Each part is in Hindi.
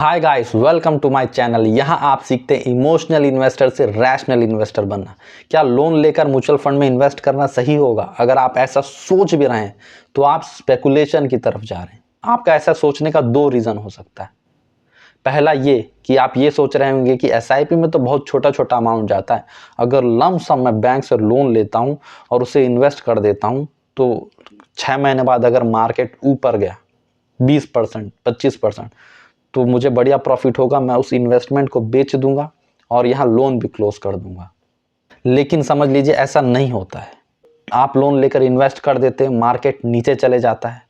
Hi guys, welcome to my channel. यहाँ आप सीखते हैं इमोशनल इन्वेस्टर से रैशनल इन्वेस्टर बनना। क्या लोन लेकर म्यूचुअल फंड में इन्वेस्ट करना सही होगा? अगर आप ऐसा सोच भी रहे हैं तो आप स्पेकुलेशन की तरफ जा रहे हैं। आपका ऐसा सोचने का दो रीज़न हो सकता है। पहला ये कि आप ये सोच रहे होंगे कि एसआईपी में तो बहुत छोटा छोटा अमाउंट जाता है, अगर लम सम मैं बैंक से लोन लेता हूँ और उसे इन्वेस्ट कर देता हूँ तो 6 महीने बाद अगर मार्केट ऊपर गया 20% 25%, तो मुझे बढ़िया प्रॉफिट होगा, मैं उस इन्वेस्टमेंट को बेच दूंगा और यहाँ लोन भी क्लोज कर दूंगा। लेकिन समझ लीजिए ऐसा नहीं होता है। आप लोन लेकर इन्वेस्ट कर देते हैं, मार्केट नीचे चले जाता है,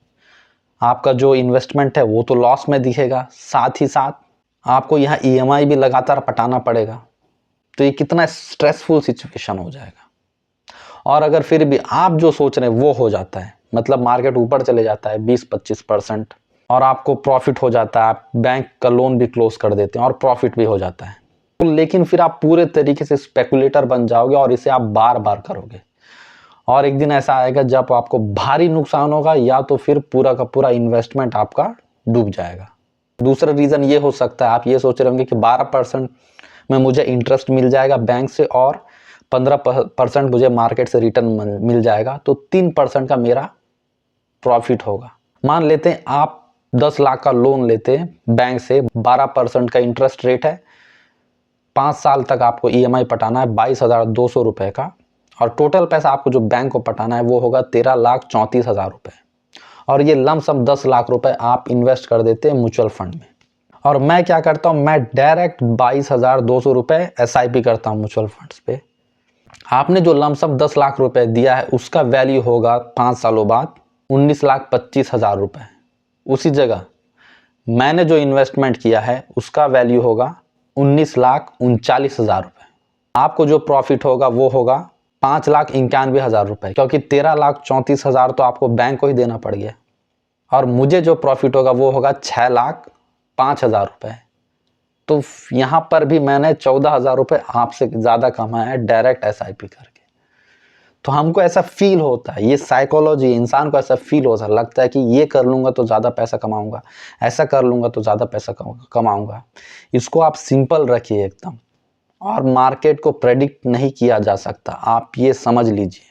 आपका जो इन्वेस्टमेंट है वो तो लॉस में दिखेगा, साथ ही साथ आपको यहाँ ईएमआई भी लगातार पटाना पड़ेगा। तो ये कितना स्ट्रेसफुल सिचुएशन हो जाएगा। और अगर फिर भी आप जो सोच रहे हैं वो हो जाता है, मतलब मार्केट ऊपर चले जाता है 20-25% और आपको प्रॉफिट हो जाता है, आप बैंक का लोन भी क्लोज कर देते हैं और प्रॉफिट भी हो जाता है, लेकिन फिर आप पूरे तरीके से स्पेकुलेटर बन जाओगे और इसे आप बार बार करोगे और एक दिन ऐसा आएगा जब आपको भारी नुकसान होगा या तो फिर पूरा का पूरा इन्वेस्टमेंट आपका डूब जाएगा। दूसरा रीज़न ये हो सकता है, आप ये सोच रहे होंगे कि 12% में मुझे इंटरेस्ट मिल जाएगा बैंक से और 15% मुझे मार्केट से रिटर्न मिल जाएगा, तो 3% का मेरा प्रॉफिट होगा। मान लेते हैं आप 10 लाख का लोन लेते हैं बैंक से, 12% का इंटरेस्ट रेट है, 5 साल तक आपको ईएमआई पटाना है 22,200 रुपये का, और टोटल पैसा आपको जो बैंक को पटाना है वो होगा 13,34,000 रुपये। और ये लमसम 10 लाख रुपए आप इन्वेस्ट कर देते हैं म्यूचुअल फंड में। और मैं क्या करता हूँ, मैं डायरेक्ट 22,200 रुपये एसआईपी करता हूँ म्यूचुअल फंड्स पे। आपने जो लमसम 10 लाख रुपए दिया है उसका वैल्यू होगा 5 सालों बाद 19,25,000 रुपये। उसी जगह मैंने जो इन्वेस्टमेंट किया है उसका वैल्यू होगा 19,39,000 रुपये। आपको जो प्रॉफिट होगा वो होगा 5,91,000 रुपये, क्योंकि 13,34,000 तो आपको बैंक को ही देना पड़ गया। और मुझे जो प्रॉफिट होगा वो होगा 6,05,000 रुपये। तो यहाँ पर भी मैंने 14,000 रुपये आपसे ज़्यादा कमाया है डायरेक्ट एसआईपी करके। तो हमको ऐसा फील होता है, ये साइकोलॉजी, इंसान को ऐसा फील होता है, लगता है कि ये कर लूँगा तो ज़्यादा पैसा कमाऊँगा, ऐसा कर लूँगा तो ज़्यादा पैसा कमाऊँगा। इसको आप सिंपल रखिए एकदम, और मार्केट को प्रेडिक्ट नहीं किया जा सकता, आप ये समझ लीजिए।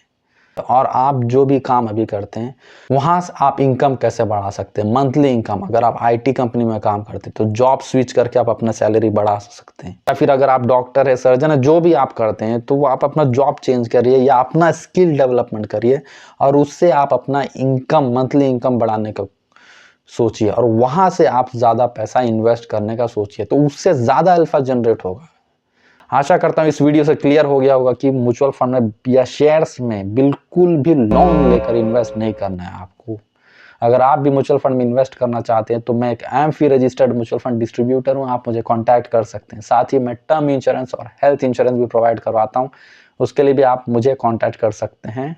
और आप जो भी काम अभी करते हैं वहाँ से आप इनकम कैसे बढ़ा सकते हैं, मंथली इनकम। अगर आप आईटी कंपनी में काम करते हैं तो जॉब स्विच करके आप अपना सैलरी बढ़ा सकते हैं, या फिर अगर आप डॉक्टर है, सर्जन है, जो भी आप करते हैं तो आप अपना जॉब चेंज करिए या अपना स्किल डेवलपमेंट करिए और उससे आप अपना इनकम, मंथली इनकम बढ़ाने का सोचिए और वहाँ से आप ज़्यादा पैसा इन्वेस्ट करने का सोचिए, तो उससे ज़्यादा अल्फा जनरेट होगा। आशा करता हूँ इस वीडियो से क्लियर हो गया होगा कि म्यूचुअल फंड में या शेयर्स में बिल्कुल भी लोन लेकर इन्वेस्ट नहीं करना है आपको। अगर आप भी म्यूचुअल फंड में इन्वेस्ट करना चाहते हैं तो मैं एक AMFI registered mutual fund distributor हूँ, आप मुझे कॉन्टैक्ट कर सकते हैं। साथ ही मैं टर्म इंश्योरेंस और हेल्थ इंश्योरेंस भी प्रोवाइड करवाता हूँ, उसके लिए भी आप मुझे कॉन्टैक्ट कर सकते हैं।